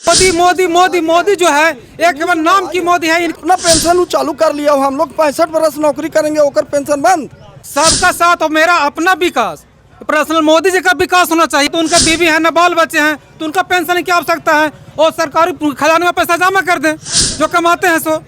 मोदी मोदी मोदी मोदी जो है एक केवल नाम की मोदी है। अपना पेंशन चालू कर लिया हो, हम लोग 65 बरस नौकरी करेंगे, ओकर पेंशन बंद। सबका साथ और मेरा अपना विकास, पर्सनल मोदी जी का विकास होना चाहिए। तो उनका बीवी है, न बाल बच्चे हैं, तो उनका पेंशन की आवश्यकता है। और सरकारी खजाने में पैसा जमा कर दें, जो कमाते हैं सो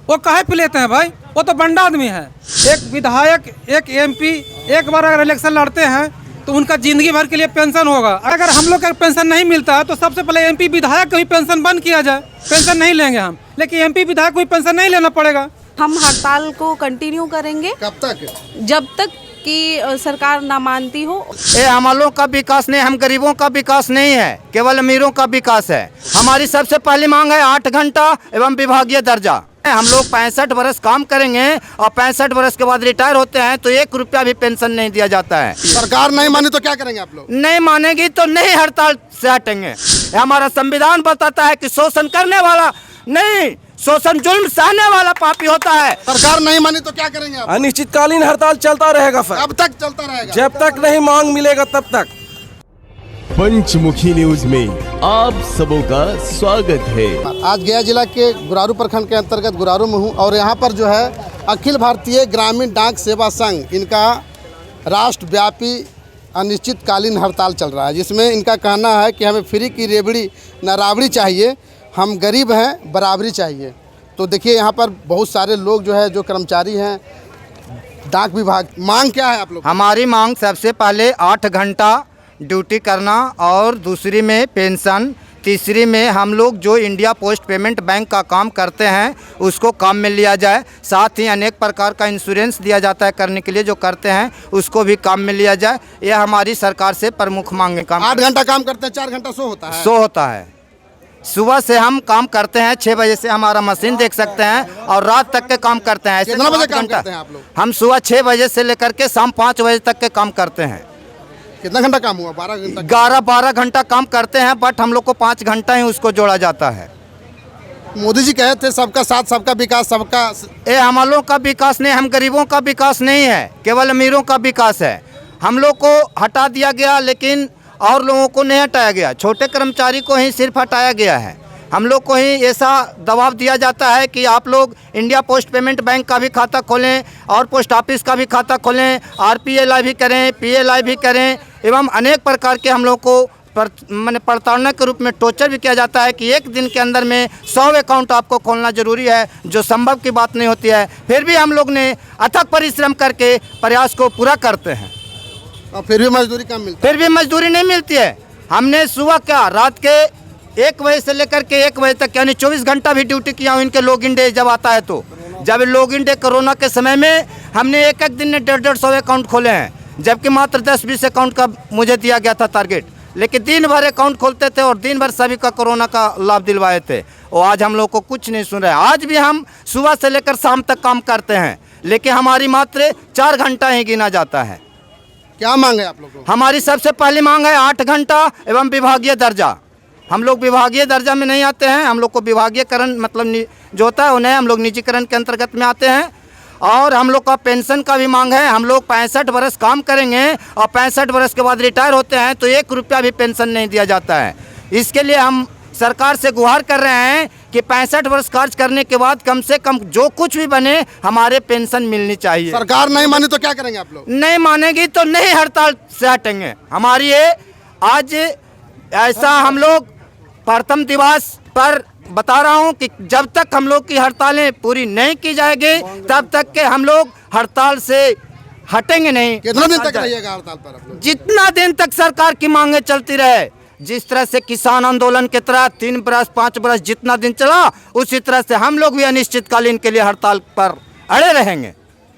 वो काहे पे लेते हैं भाई, वो तो बंडा आदमी है। एक विधायक, एक एमपी एक बार अगर इलेक्शन लड़ते हैं तो उनका जिंदगी भर के लिए पेंशन होगा। अगर हम लोग का पेंशन नहीं मिलता है तो सबसे पहले एमपी विधायक का भी पेंशन बंद किया जाए। पेंशन नहीं लेंगे हम, लेकिन एमपी विधायक को भी पेंशन नहीं लेना पड़ेगा। हम हड़ताल को कंटिन्यू करेंगे। कब तक? जब तक कि सरकार ना मानती हो। ये अमलों का विकास नहीं, हम गरीबों का विकास नहीं है, केवल अमीरों का विकास है। हमारी सबसे पहली मांग है 8 घंटा एवं विभागीय दर्जा। हम लोग 65 बरस काम करेंगे और 65 बरस के बाद रिटायर होते हैं तो 1 रुपया भी पेंशन नहीं दिया जाता है। सरकार नहीं मानी तो क्या करेंगे आप लोग? नहीं मानेगी तो नहीं हड़ताल से हटेंगे। हमारा संविधान बताता है कि शोषण करने वाला नहीं, शोषण जुल्म सहने वाला पापी होता है। सरकार नहीं मानी तो क्या करेंगे आप? अनिश्चितकालीन हड़ताल चलता रहेगा फिर, कब तक चलता रहेगा? जब तक नहीं मांग मिलेगा तब तक। पंचमुखी न्यूज में आप सबों का स्वागत है। आज गया जिला के गुरारू प्रखंड के अंतर्गत गुरारू में हूँ और यहाँ पर जो है अखिल भारतीय ग्रामीण डाक सेवा संघ, इनका राष्ट्रव्यापी अनिश्चितकालीन हड़ताल चल रहा है, जिसमें इनका कहना है कि हमें फ्री की रेवड़ी न राबड़ी चाहिए, हम गरीब हैं, बराबरी चाहिए। तो देखिए यहाँ पर बहुत सारे लोग जो है, जो कर्मचारी हैं डाक विभाग। मांग क्या है आप लोग? हमारी मांग सबसे पहले 8 घंटा ड्यूटी करना और दूसरी में पेंशन, तीसरी में हम लोग जो इंडिया पोस्ट पेमेंट बैंक का काम करते हैं उसको काम में लिया जाए। साथ ही अनेक प्रकार का इंश्योरेंस दिया जाता है करने के लिए, जो करते हैं उसको भी काम में लिया जाए। यह हमारी सरकार से प्रमुख मांग है। 8 घंटा काम करते हैं, 4 घंटा सो होता है। सो होता है। सुबह से हम काम करते हैं, 6 बजे से हमारा मशीन देख सकते हैं और रात तक के काम करते हैं। ऐसे कितना बजे 8 काम घंटा करते हैं आप लोग? हम सुबह 6 बजे से लेकर के शाम 5 बजे तक के काम करते हैं। कितना घंटा काम हुआ? 12 घंटा। 11-12 घंटा काम करते हैं, बट हम लोग को 5 घंटा ही उसको जोड़ा जाता है। मोदी जी कहे थे सबका साथ सबका विकास, सबका। ये अमलों का विकास नहीं, हम गरीबों का विकास नहीं है, केवल अमीरों का विकास है। हम लोग को हटा दिया गया, लेकिन और लोगों को नहीं हटाया गया। छोटे कर्मचारी को ही सिर्फ हटाया गया है। हम लोग को ही ऐसा दबाव दिया जाता है कि आप लोग इंडिया पोस्ट पेमेंट बैंक का भी खाता खोलें और पोस्ट ऑफिस का भी खाता खोलें, RPLI भी करें, PLI भी करें, एवं अनेक प्रकार के हम लोग को मैंने प्रताड़ना के रूप में टॉर्चर भी किया जाता है कि एक दिन के अंदर में 100 अकाउंट आपको खोलना जरूरी है, जो संभव की बात नहीं होती है। फिर भी हम लोग ने अथक परिश्रम करके प्रयास को पूरा करते हैं और फिर भी मजदूरी कम मिलती है। फिर भी मजदूरी नहीं मिलती है। हमने सुबह क्या रात के 1 बजे से लेकर के 1 बजे तक, यानी 24 घंटा भी ड्यूटी किया हूँ। इनके लॉगिन डे जब आता है तो, जब लॉगिन डे कोरोना के समय में हमने एक दिन में 150-150 अकाउंट खोले हैं, जबकि मात्र 10-20 अकाउंट का मुझे दिया गया था टारगेट। लेकिन दिन भर अकाउंट खोलते थे और दिन भर सभी का कोरोना का लाभ दिलवाए थे। और आज हम लोग को कुछ नहीं सुन रहे। आज भी हम सुबह से लेकर शाम तक काम करते हैं, लेकिन हमारी मात्र 4 घंटा ही गिना जाता है। क्या मांग है आप लोगों को? हमारी सबसे पहली मांग है 8 घंटा एवं विभागीय दर्जा। हम लोग विभागीय दर्जा में नहीं आते हैं। हम लोग को विभागीयकरण मतलब जो होता है उन्हें हम लोग निजीकरण के अंतर्गत में आते हैं। और हम लोग का पेंशन का भी मांग है। हम लोग 65 बरस काम करेंगे और 65 बरस के बाद रिटायर होते हैं तो 1 रुपया भी पेंशन नहीं दिया जाता है। इसके लिए हम सरकार से गुहार कर रहे हैं कि 65 वर्ष कार्य करने के बाद कम से कम जो कुछ भी बने हमारे पेंशन मिलनी चाहिए। सरकार नहीं मानी तो क्या करेंगे आप लोग? नहीं मानेगी तो नहीं हड़ताल से हटेंगे। हमारी ये आज ऐसा हम लोग प्रथम दिवस पर बता रहा हूं कि जब तक हम लोग की हड़तालें पूरी नहीं की जाएगी तब तक के हम लोग हड़ताल से हटेंगे नहीं। कितना दिन तक रहिएगा हड़ताल पर आप लोग? जितना दिन तक सरकार की मांगे चलती रहे। जिस तरह से किसान आंदोलन के तरह 3 बरस 5 बरस जितना दिन चला, उसी तरह से हम लोग भी अनिश्चितकालीन के लिए हड़ताल पर अड़े रहेंगे।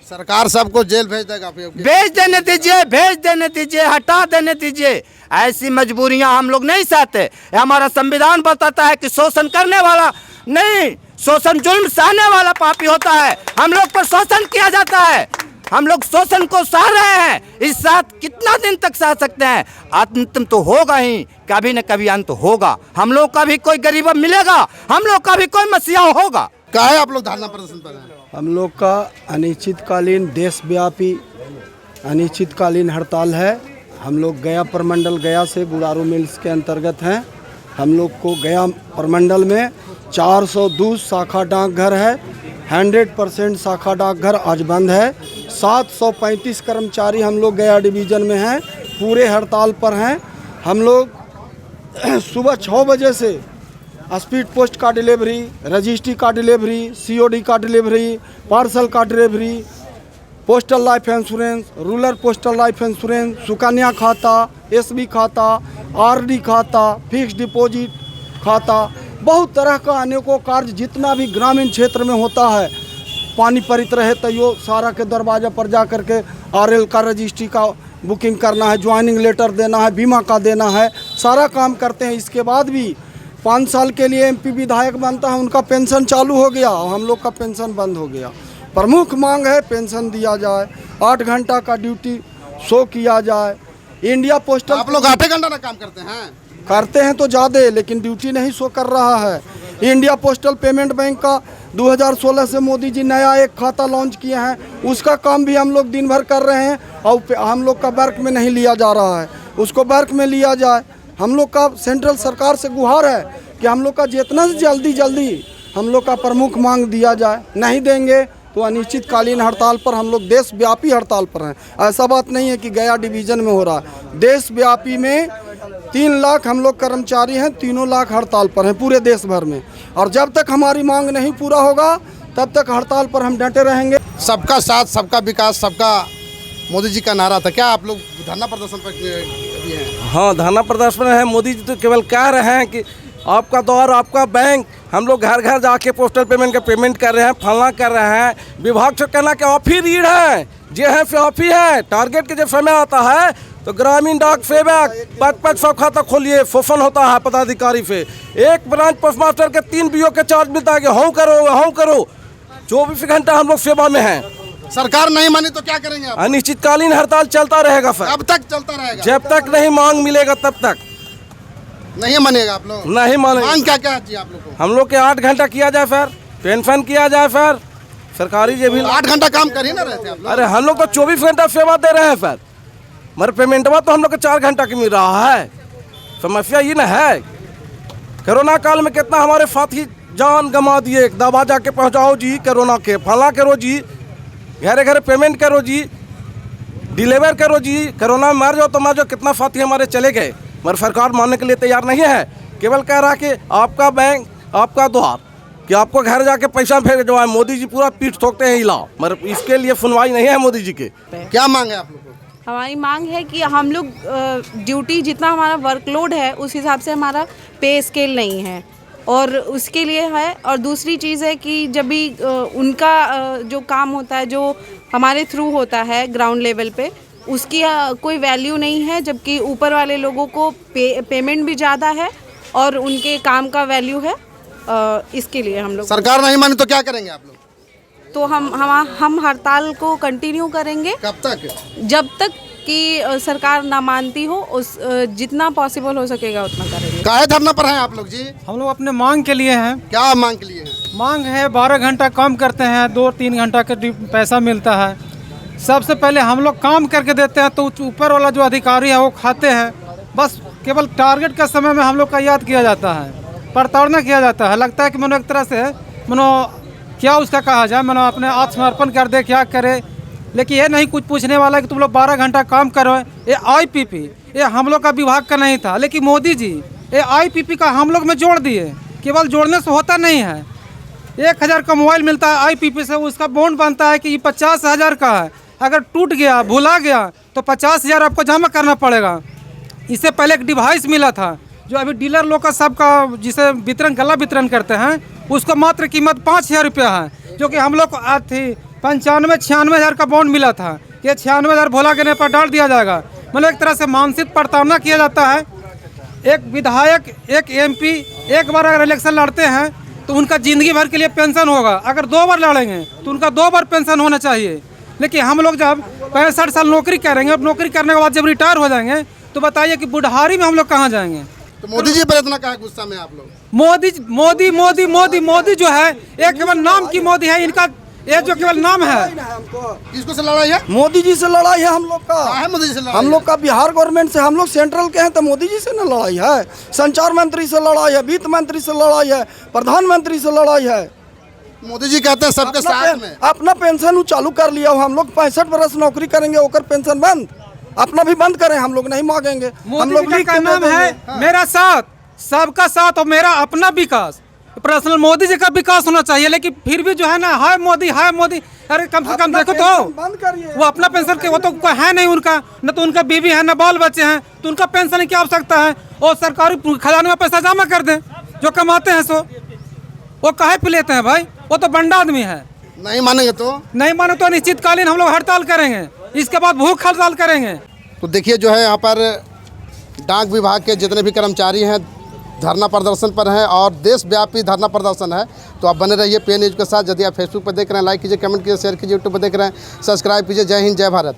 सरकार सबको जेल भेज देगा? भेज देने दीजिए, भेज देने दीजिए, हटा देने दीजिए। ऐसी मजबूरियां हम लोग नहीं सहते। हमारा संविधान बताता है कि शोषण करने वाला नहीं, शोषण जुल्म सहने वाला पापी होता है। हम लोग पर शोषण किया जाता है, हम लोग शोषण को सह रहे हैं। इस साथ कितना दिन तक सह सकते हैं? अंत तो होगा ही, कभी न कभी अंत होगा। हम लोग का भी कोई गरीब मिलेगा, हम लोग का भी कोई मसीहा होगा। काहे आप लोग धरना प्रदर्शन पर हैं? हम लोग का अनिश्चितकालीन देशव्यापी अनिश्चितकालीन हड़ताल है। हम लोग गया प्रमंडल गया से गुरारू मिल्स के अंतर्गत हैं। हम लोग को गया प्रमंडल में 402 शाखा डाकघर है, 100% शाखा डाकघर आज बंद है। 735 कर्मचारी हम लोग गया डिवीज़न में हैं, पूरे हड़ताल पर हैं। हम लोग सुबह 6 बजे से स्पीड पोस्ट का डिलीवरी, रजिस्ट्री का डिलीवरी, COD का डिलीवरी, पार्सल का delivery, postal life insurance, rural postal life insurance, Sukanya खाता, SB खाता, RD खाता, फिक्स डिपॉजिट खाता, बहुत तरह का अनेकों कार्य जितना भी ग्रामीण क्षेत्र में होता है, पानी परित रहे तैयो सारा के दरवाजे पर जा कर के RL का रजिस्ट्री का बुकिंग करना है, ज्वाइनिंग लेटर देना है, बीमा का देना है, सारा काम करते हैं। इसके बाद भी 5 साल के लिए MP विधायक बनता है, उनका पेंशन चालू हो गया और हम लोग का पेंशन बंद हो गया। प्रमुख मांग है पेंशन दिया जाए, 8 घंटा का ड्यूटी शो किया जाए। इंडिया पोस्टल आप लोग 8 घंटा ना काम करते हैं तो ज़्यादा, लेकिन ड्यूटी नहीं शो कर रहा है। इंडिया पोस्टल पेमेंट बैंक का 2016 से मोदी जी नया एक खाता लॉन्च किए हैं, उसका काम भी हम लोग दिन भर कर रहे हैं और हम लोग का वर्क में नहीं लिया जा रहा है, उसको वर्क में लिया जाए। हम लोग का सेंट्रल सरकार से गुहार है कि हम लोग का जितना से जल्दी हम लोग का प्रमुख मांग दिया जाए। नहीं देंगे तो अनिश्चितकालीन हड़ताल पर हम लोग देशव्यापी हड़ताल पर हैं। ऐसा बात नहीं है कि गया डिवीज़न में हो रहा है, देशव्यापी में 3 लाख हम लोग कर्मचारी हैं, 3 लाख हड़ताल पर हैं पूरे देश भर में। और जब तक हमारी मांग नहीं पूरा होगा तब तक हड़ताल पर हम डटे रहेंगे। सबका साथ, सबका विकास, सबका मोदी जी का नारा था। क्या आप लोग धरना प्रदर्शन पर भी हैं? हाँ, धरना प्रदर्शन है। मोदी जी तो केवल कह रहे हैं कि आपका दौर, आपका बैंक, हम लोग घर घर जाके पोस्टल पेमेंट का पेमेंट कर रहे हैं, फलना कर रहे हैं। विभाग से कहना कि आप ही रीढ़ है, जे है फिर आप ही है। टारगेट के जब समय आता है तो ग्रामीण डाक सेवक 500 खाता खोलिए, फोफन होता है पदाधिकारी पे। एक ब्रांच पोस्ट मास्टर के 3 BO के चार्ज मिलता है कि हाँ करो। 24 घंटा हम लोग सेवा में हैं। सरकार नहीं मानी तो क्या करेंगे आप? अनिश्चितकालीन हड़ताल चलता रहेगा फिर। कब तक चलता रहेगा? जब तक नहीं मांग मिलेगा तब तक नहीं मानेगा आप लोग? नहीं मानेगा। मांग क्या क्या चाहिए आप लोग को? हम लोग के 8 घंटा किया जाए, फिर पेंशन किया जाए, फिर सरकारी जे भी 8 घंटा काम कर ही ना रहे थे आप लोग? अरे हम लोग तो 24 घंटा सेवा दे रहे हैं, फिर मगर पेमेंटवा तो हम लोग को 4 घंटा की मिल रहा है। समस्या ये ना है, कोरोना काल में कितना हमारे साथी जान गंवा दिए। दवा जाके पहुंचाओ जी, कोरोना के फला करो जी, घरे घरे पेमेंट करो जी, डिलीवर करो जी। कोरोना में मर जाओ तो मर जाओ, कितना साथी हमारे चले गए, मगर सरकार मानने के लिए तैयार नहीं है। केवल कह रहा कि आपका बैंक, आपका द्वार, कि आपको घर जाके पैसा भेजवाए। मोदी जी पूरा पीठ ठोकते हैं इलाव, मगर इसके लिए सुनवाई नहीं है मोदी जी के। क्या मांग है आप लोग को? हमारी मांग है कि हम लोग ड्यूटी जितना हमारा वर्कलोड है उस हिसाब से हमारा पे स्केल नहीं है, और उसके लिए है। और दूसरी चीज़ है कि जब भी उनका जो काम होता है, जो हमारे थ्रू होता है ग्राउंड लेवल पे, उसकी कोई वैल्यू नहीं है, जबकि ऊपर वाले लोगों को पेमेंट भी ज़्यादा है और उनके काम का वैल्यू है। इसके लिए हम लोग, सरकार नहीं मानी तो क्या करेंगे आप लोग? तो हम हड़ताल को कंटिन्यू करेंगे। कब तक? जब तक कि सरकार ना मानती हो, उस जितना पॉसिबल हो सकेगा उतना करेंगे। काहे धरना पर हैं आप लोग जी? हम लोग अपने मांग के लिए हैं। क्या मांग के लिए हैं? मांग है 12 घंटा काम करते हैं, 2-3 घंटा का पैसा मिलता है। सबसे पहले हम लोग काम करके देते हैं तो ऊपर वाला जो अधिकारी है वो खाते हैं। बस केवल टारगेट के समय में हम लोग का याद किया जाता है, प्रताड़ना किया जाता है। लगता है कि मनो एक तरह से क्या उसका कहा जाए, मनो अपने आत्मसमर्पण कर दे, क्या करे। लेकिन ये नहीं कुछ पूछने वाला कि तुम लोग 12 घंटा काम करो। ये IPP ये हम लोग का विभाग का नहीं था, लेकिन मोदी जी ये IPP का हम लोग में जोड़ दिए। केवल जोड़ने से होता नहीं है। 1000 का मोबाइल मिलता है IPP से, उसका बॉन्ड बनता है कि ये 50,000 का है। अगर टूट गया, भुला गया तो 50,000 आपको जमा करना पड़ेगा। इससे पहले एक डिवाइस मिला था जो अभी डीलर लोग का सबका जिसे वितरण गला वितरण करते हैं, उसको मात्र कीमत 5,000 रुपया है, जो कि हम लोग को आज थी 95-96 का बॉन्ड मिला था कि 96,000 भोला गिरने पर डाल दिया जाएगा। मतलब एक तरह से मानसिक प्रताड़ना किया जाता है। एक विधायक, एक MP एक बार अगर इलेक्शन लड़ते हैं तो उनका ज़िंदगी भर के लिए पेंशन होगा। अगर 2 बार लड़ेंगे तो उनका 2 बार पेंशन होना चाहिए। लेकिन हम लोग जब 65 साल नौकरी करेंगे, अब नौकरी करने के बाद जब रिटायर हो जाएंगे तो बताइए कि बुढ़ारी में हम लोग कहाँ जाएंगे। तो मोदी जी पर इतना कहा गुस्सा में आप लोग? मोदी जो है एक केवल नाम की मोदी है। ये जो केवल नाम है। किसको से लड़ाई है? मोदी जी से लड़ाई है हम लोग का। कहाँ है मोदी जी से लड़ाई? हम लोग का बिहार गवर्नमेंट से, हम लोग सेंट्रल के हैं तो मोदी जी से ना लड़ाई है। संचार मंत्री से लड़ाई है, वित्त मंत्री से लड़ाई है, प्रधानमंत्री से लड़ाई है। मोदी जी कहते हैं सबके साथ में। अपना पेंशन वो चालू कर लिया हो। हम लोग 65 बरस नौकरी करेंगे, ओकर पेंशन बंद, अपना भी बंद करें, हम लोग नहीं मांगेंगे। हम मोदी लोग जी का नाम है मेरा साथ, सबका साथ और मेरा अपना विकास। पर्सनल मोदी जी का विकास होना चाहिए, लेकिन फिर भी जो है ना हाय मोदी हाय मोदी। अरे कम से कम देखो तो बंद करिए। वो अपना पेंशन के वो तो कोई है नहीं उनका, न तो उनका बीवी है न बाल बच्चे हैं, तो उनका पेंशन की आवश्यकता है। और सरकारी खजाने में पैसा जमा कर दें, जो कमाते हैं सो वो काहे पे लेते हैं भाई? वो तो बंडा आदमी है। नहीं मानेंगे तो? नहीं माने तो निश्चितकालीन हम लोग हड़ताल करेंगे, इसके बाद भूख हड़ताल करेंगे। तो देखिए जो है यहाँ पर डाक विभाग के जितने भी कर्मचारी हैं धरना प्रदर्शन पर हैं और देशव्यापी धरना प्रदर्शन है। तो आप बने रहिए पे न्यूज़ के साथ। यदि आप फेसबुक पर देख रहे हैं लाइक कीजिए, कमेंट कीजिए, शेयर कीजिए, यूट्यूब पर देख रहे हैं सब्सक्राइब कीजिए। जय हिंद, जय भारत।